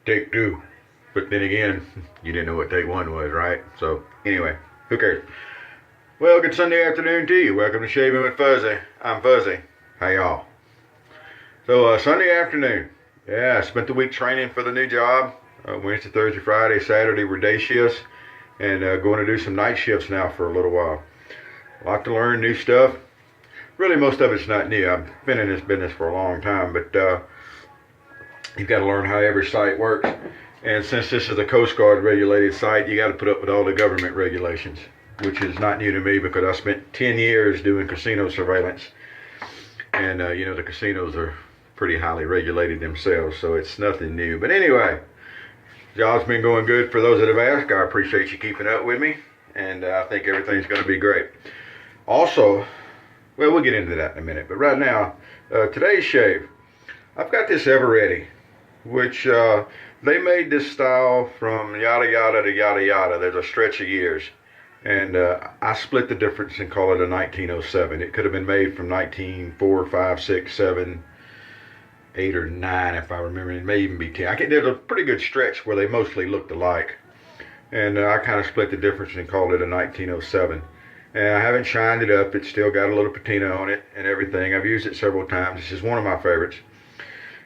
take two. But then again, you didn't know what take one was, right? So anyway, who cares? Well, good Sunday afternoon to you. Welcome to Shaving with Fuzzy. I'm Fuzzy. How y'all? So Sunday afternoon. Yeah, I spent the week training for the new job. Wednesday, Thursday, Friday, Saturday were day shifts. And going to do some night shifts now for a little while. A lot to learn, new stuff. Really, most of it's not new. I've been in this business for a long time, but you've got to learn how every site works. And since this is a Coast Guard regulated site, you got to put up with all the government regulations, which is not new to me because I spent 10 years doing casino surveillance. And, you know, the casinos are pretty highly regulated themselves, so it's nothing new. But anyway, job's been going good for those that have asked. I appreciate you keeping up with me, and I think everything's going to be great. Also, well, we'll get into that in a minute, but right now, today's shave, I've got this Eveready, which they made this style from yada yada to yada yada. There's a stretch of years, and I split the difference and call it a 1907. It could have been made from 1904, 5, 6, 7, 8, or 9, if I remember. It may even be 10. There's a pretty good stretch where they mostly looked alike, and I kind of split the difference and called it a 1907. And I haven't shined it up. It's still got a little patina on it and everything. I've used it several times. This is one of my favorites.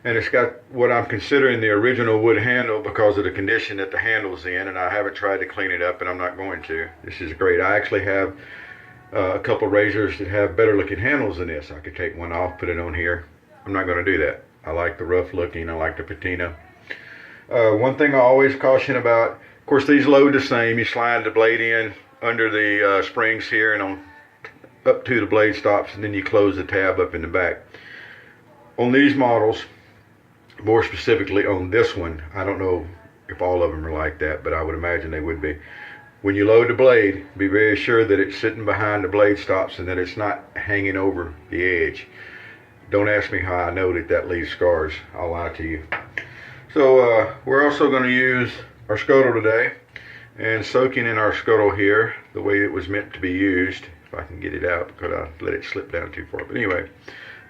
And it's got what I'm considering the original wood handle because of the condition that the handle's in, and I haven't tried to clean it up, and I'm not going to. This is great. I actually have a couple of razors that have better looking handles than this. I could take one off, put it on here. I'm not going to do that. I like the rough looking. I like the patina. One thing I always caution about, of course, these load the same. You slide the blade in under the springs here and on up to the blade stops, and then you close the tab up in the back. On these models, more specifically on this one, I don't know if all of them are like that, but I would imagine they would be. When you load the blade, be very sure that it's sitting behind the blade stops and that it's not hanging over the edge. Don't ask me how I know that leaves scars. I'll lie to you. So we're also going to use our scuttle today. And soaking in our scuttle here, the way it was meant to be used, if I can get it out because I let it slip down too far. But anyway,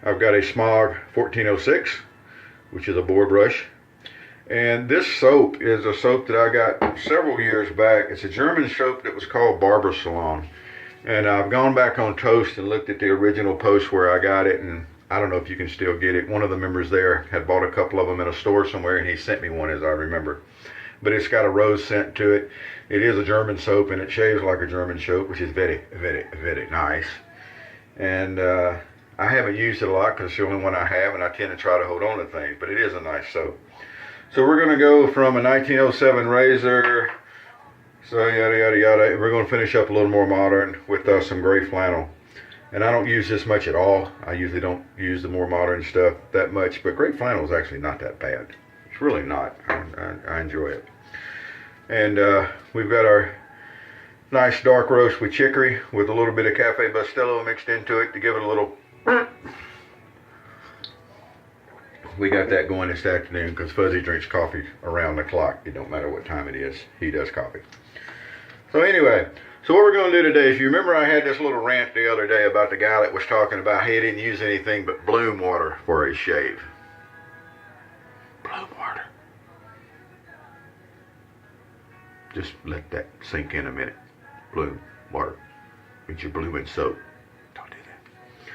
I've got a semogue 1406, which is a boar brush. And this soap is a soap that I got several years back. It's a German soap that was called Barber Salon. And I've gone back on Toast and looked at the original post where I got it, and I don't know if you can still get it. One of the members there had bought a couple of them in a store somewhere, and he sent me one, as I remember. But it's got a rose scent to it. It is a German soap, and it shaves like a German soap, which is very, very, very nice. And I haven't used it a lot because it's the only one I have, and I tend to try to hold on to things, but it is a nice soap. So we're going to go from a 1907 razor, so yada, yada, yada. We're going to finish up a little more modern with some Grey Flannel. And I don't use this much at all. I usually don't use the more modern stuff that much, but Grey Flannel is actually not that bad. It's really not. I enjoy it. And we've got our nice dark roast with chicory with a little bit of Cafe Bustelo mixed into it to give it a little. We got that going this afternoon because Fuzzy drinks coffee around the clock. It don't matter what time it is. He does coffee. So anyway, so what we're going to do today, if you remember, I had this little rant the other day about the guy that was talking about he didn't use anything but bloom water for his shave. Bloom water. Just let that sink in a minute. Bloom water. Means you're blooming soap. Don't do that.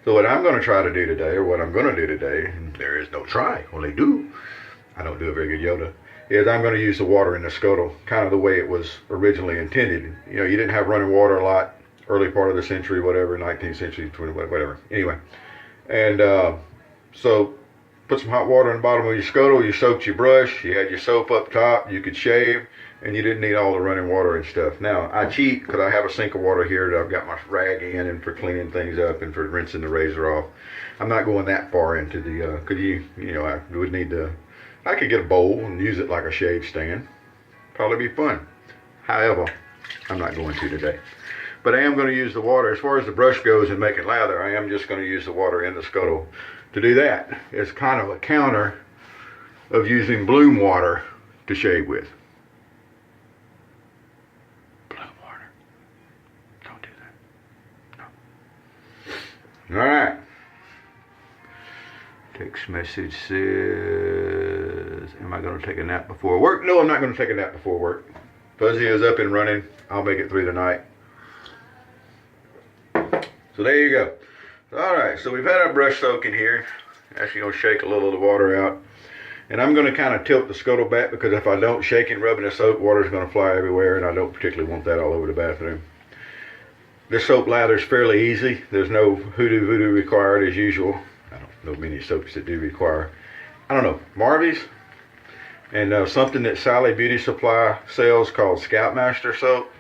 So what I'm going to try to do today, or what I'm going to do today, and there is no try, only do. I don't do a very good Yoda. Is I'm going to use the water in the scuttle, kind of the way it was originally intended. You know, you didn't have running water a lot, early part of the century, whatever, 19th century, 20, whatever. Anyway, and so put some hot water in the bottom of your scuttle. You soaked your brush. You had your soap up top. You could shave. And you didn't need all the running water and stuff. Now, I cheat because I have a sink of water here that I've got my rag in and for cleaning things up and for rinsing the razor off. I'm not going that far into the, because you know, I would need to, I could get a bowl and use it like a shave stand. Probably be fun. However, I'm not going to today. But I am going to use the water. As far as the brush goes and making lather, I am just going to use the water in the scuttle to do that. It's kind of a counter of using bloom water to shave with. Alright. Text message says, am Am I going to take a nap before work? No, I'm not going to take a nap before work. Fuzzy is up and running. I'll make it through the night. So there you go. Alright, so we've had our brush soak in here. Actually going to shake a little of the water out. And I'm going to kind of tilt the scuttle back, because if I don't shake and rub in the soap, water's going to fly everywhere, and I don't particularly want that all over the bathroom. This soap lather is fairly easy. There's no hoodoo voodoo required as usual. I don't know many soaps that do require, I don't know, Marvy's. And something that Sally Beauty Supply sells called Scoutmaster soap.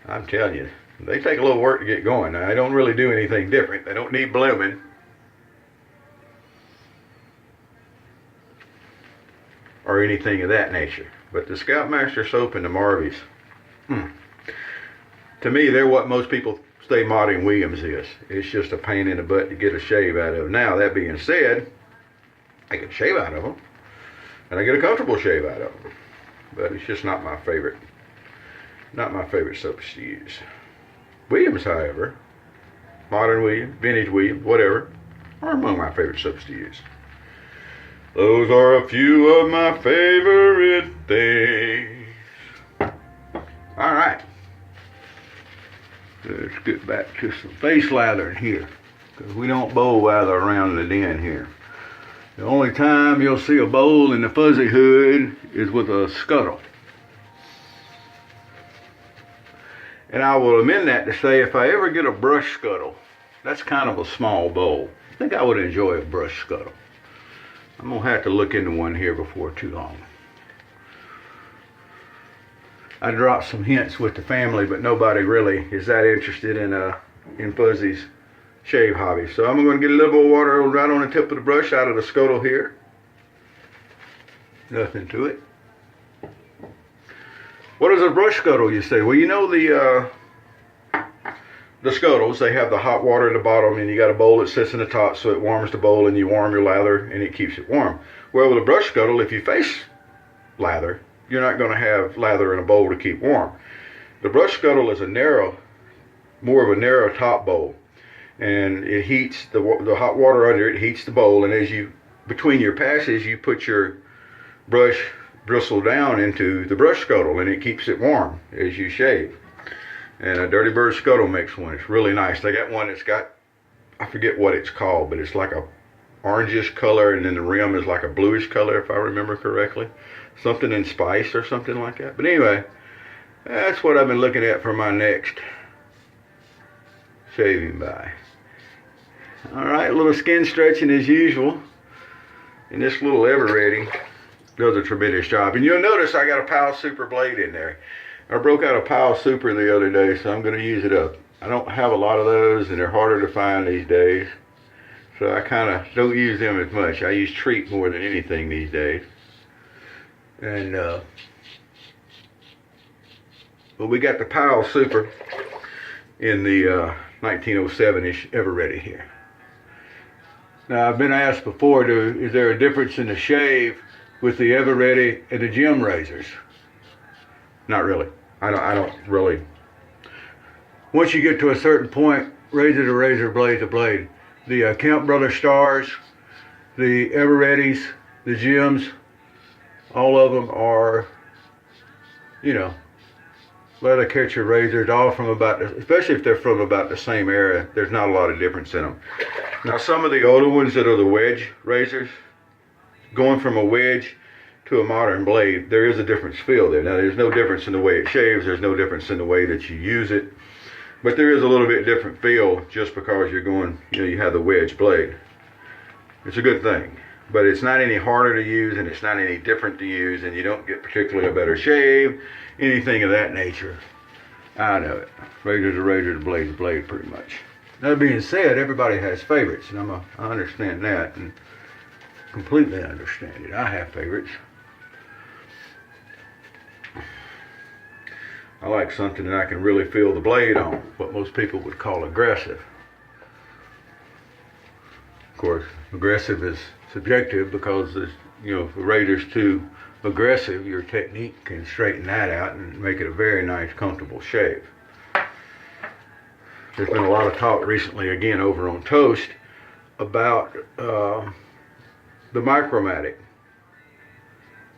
I'm telling you, they take a little work to get going. Now, they don't really do anything different. They don't need blooming. Or anything of that nature. But the Scoutmaster soap and the Marvy's, to me, they're what most people say Maudie & Williams is. It's just a pain in the butt to get a shave out of. Now, that being said, I can shave out of them. And I get a comfortable shave out of them. But it's just not my favorite. Not my favorite soaps to use. Williams, however, Modern Williams, Vintage Williams, whatever, are among my favorite soaps to use. Those are a few of my favorite things. Alright. Let's get back to some face lathering here, because we don't bowl lather around the den here. The only time you'll see a bowl in the fuzzy hood is with a scuttle. And I will amend that to say, if I ever get a brush scuttle, that's kind of a small bowl. I think I would enjoy a brush scuttle. I'm going to have to look into one here before too long. I dropped some hints with the family, but nobody really is that interested in Fuzzy's shave hobby. So I'm going to get a little bit of water right on the tip of the brush out of the scuttle here. Nothing to it. What is a brush scuttle, you say? Well, you know the scuttles, they have the hot water at the bottom, and you got a bowl that sits in the top, so it warms the bowl, and you warm your lather, and it keeps it warm. Well, with a brush scuttle, if you face lather, you're not going to have lather in a bowl to keep warm. The brush scuttle is more of a narrow top bowl, and it heats the hot water under it heats the bowl, and as you between your passes, you put your brush bristle down into the brush scuttle, and it keeps it warm as you shave. And a Dirty Bird Scuttle makes one. It's really nice. They got one that's got, I forget what it's called, but it's like a orangish color, and then the rim is like a bluish color, if I remember correctly. Something in spice or something like that. But anyway, that's what I've been looking at for my next shaving by. Alright, a little skin stretching as usual. And this little Ever-Ready does a tremendous job. And you'll notice I got a Pal Super blade in there. I broke out a Pal Super the other day, so I'm going to use it up. I don't have a lot of those, and they're harder to find these days. So I kind of don't use them as much. I use Treat more than anything these days. And, well, we got the Pal Super in the 1907-ish Ever-Ready here. Now, I've been asked before, is there a difference in the shave with the Ever-Ready and the gym razors? Not really. I don't really. Once you get to a certain point, razor to razor, blade to blade. The Kemp Brothers Stars, the Ever-Readys, the Gyms, all of them are, you know, leather catcher razors, all from about, especially if they're from about the same era, there's not a lot of difference in them. Now, some of the older ones that are the wedge razors, going from a wedge to a modern blade, there is a difference feel there. Now, there's no difference in the way it shaves, there's no difference in the way that you use it, but there is a little bit different feel just because you're going, you know, you have the wedge blade. It's a good thing, but it's not any harder to use, and it's not any different to use, and you don't get particularly a better shave, anything of that nature out of it. Razor to razor, blade to blade, pretty much. That being said, everybody has favorites, and I understand that, and completely understand it. I have favorites. I like something that I can really feel the blade on, what most people would call aggressive. Of course, aggressive is subjective, because you know, if the razor's too aggressive, your technique can straighten that out and make it a very nice, comfortable shave. There's been a lot of talk recently, again over on Toast, about the Micromatic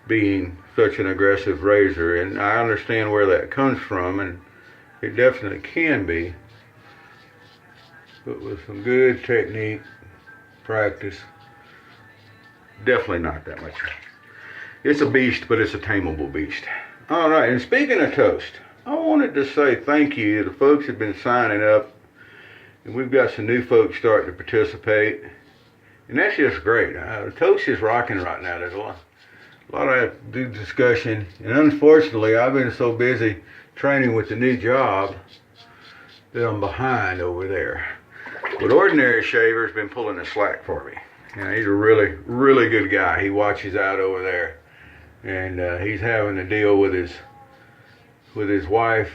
being such an aggressive razor, and I understand where that comes from, and it definitely can be, but with some good technique, practice, definitely not that much. It's a beast, but it's a tameable beast. All right, and speaking of toast, I wanted to say thank you. The folks have been signing up, and we've got some new folks starting to participate, and that's just great. Toast is rocking right now. There's a lot of discussion, and unfortunately, I've been so busy training with the new job that I'm behind over there. But Ordinary Shaver's been pulling the slack for me. You know, he's a really, really good guy. He watches out over there, and he's having to deal with his wife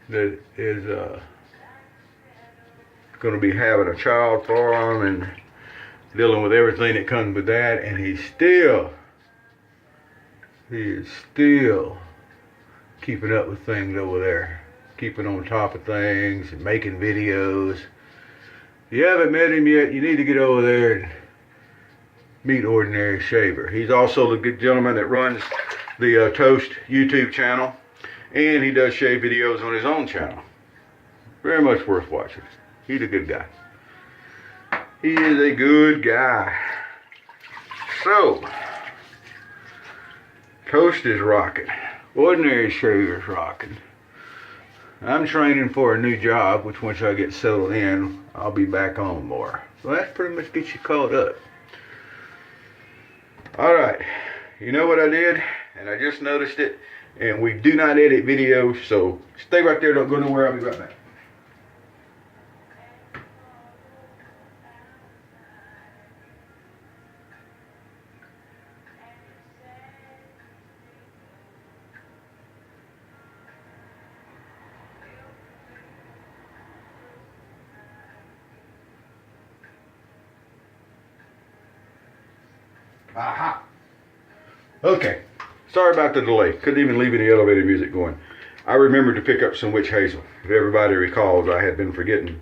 that is going to be having a child for him and dealing with everything that comes with that, and he is still keeping up with things over there, keeping on top of things and making videos. If you haven't met him yet, you need to get over there and meet Ordinary Shaver. He's also the good gentleman that runs the Toast YouTube channel, and he does shave videos on his own channel. Very much worth watching. He's a good guy. He is a good guy. So, Toast is rocking. Ordinary Shaver's rocking. I'm training for a new job, which once I get settled in, I'll be back on more. So that's pretty much gets you caught up. Alright, you know what I did? And I just noticed it. And we do not edit videos, so stay right there, don't go nowhere, I'll be right back. Aha! Okay, sorry about the delay. Couldn't even leave any elevator music going. I remembered to pick up some witch hazel. If everybody recalls, I had been forgetting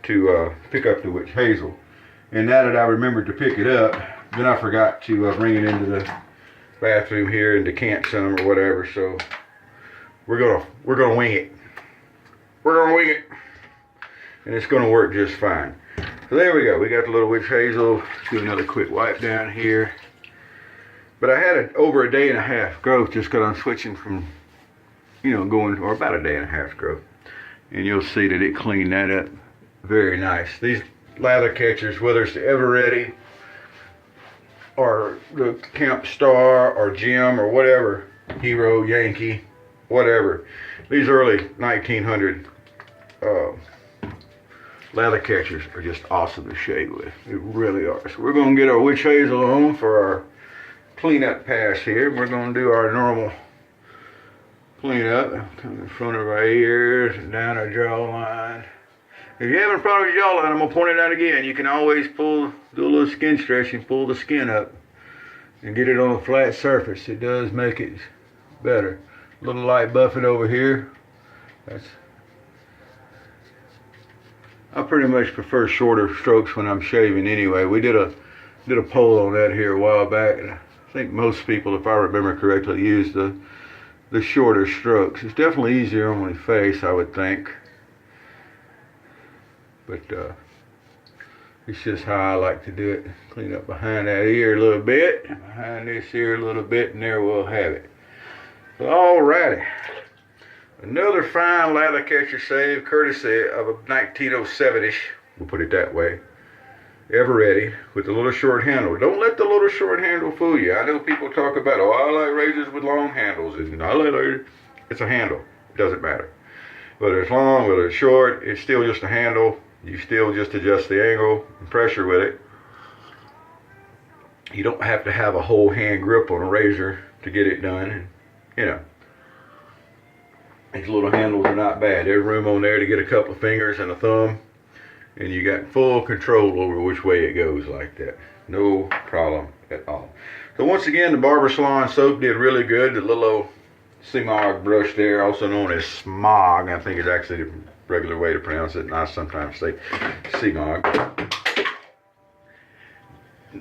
to pick up the witch hazel. And now that I remembered to pick it up, then I forgot to bring it into the bathroom here and decant some or whatever. So we're gonna wing it. We're gonna wing it, and it's gonna work just fine. So there we go. We got the little witch hazel. Let's do another quick wipe down here. But I had over a day and a half growth just because I'm switching from, or about a day and a half growth. And you'll see that it cleaned that up very nice. These lather catchers, whether it's the Ever Ready or the Camp Star or Jim or whatever, Hero, Yankee, whatever. These early 1900 lather catchers are just awesome to shave with. They really are. So we're going to get our witch hazel on for our cleanup pass here. We're going to do our normal cleanup. Come in front of our ears and down our jawline. If you have in front of your jawline, I'm going to point it out again. You can always do a little skin stretching, pull the skin up and get it on a flat surface. It does make it better. A little light buffing over here. I pretty much prefer shorter strokes when I'm shaving anyway. We did a poll on that here a while back, and I think most people, if I remember correctly, use the shorter strokes. It's definitely easier on my face, I would think. But it's just how I like to do it. Clean up behind that ear a little bit, behind this ear a little bit, and there we'll have it. So, alrighty. Another fine lather catcher save, courtesy of a 1907-ish, we'll put it that way. Ever Ready, with the little short handle. Don't let the little short handle fool you. I know people talk about, oh, I like razors with long handles. And I like razors. It's a handle. It doesn't matter. Whether it's long, whether it's short, it's still just a handle. You still just adjust the angle and pressure with it. You don't have to have a whole hand grip on a razor to get it done. And, these little handles are not bad. There's room on there to get a couple of fingers and a thumb. And you got full control over which way it goes like that. No problem at all. So once again, the Barber Salon soap did really good. The little old semogue brush there, also known as smog, I think is actually the regular way to pronounce it. And I sometimes say semogue.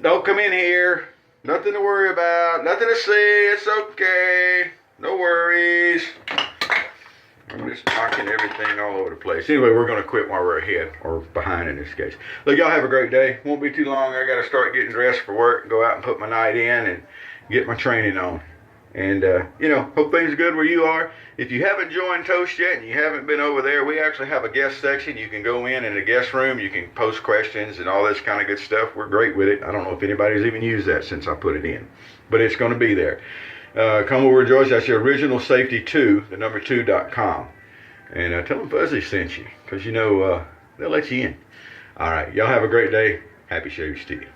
Don't come in here Nothing to worry about. Nothing to say. It's okay. No worries. I'm just knocking everything all over the place. Anyway, we're going to quit while we're ahead, or behind in this case. Look, y'all have a great day. Won't be too long. I got to start getting dressed for work, go out and put my night in and get my training on. And, hope things are good where you are. If you haven't joined Toast yet and you haven't been over there, we actually have a guest section. You can go in the guest room. You can post questions and all this kind of good stuff. We're great with it. I don't know if anybody's even used that since I put it in. But it's going to be there. Come over, Joyce. That's your original safety 2, the number 2.com. And tell them Fuzzy sent you, because they'll let you in. All right. Y'all have a great day. Happy shaves to you.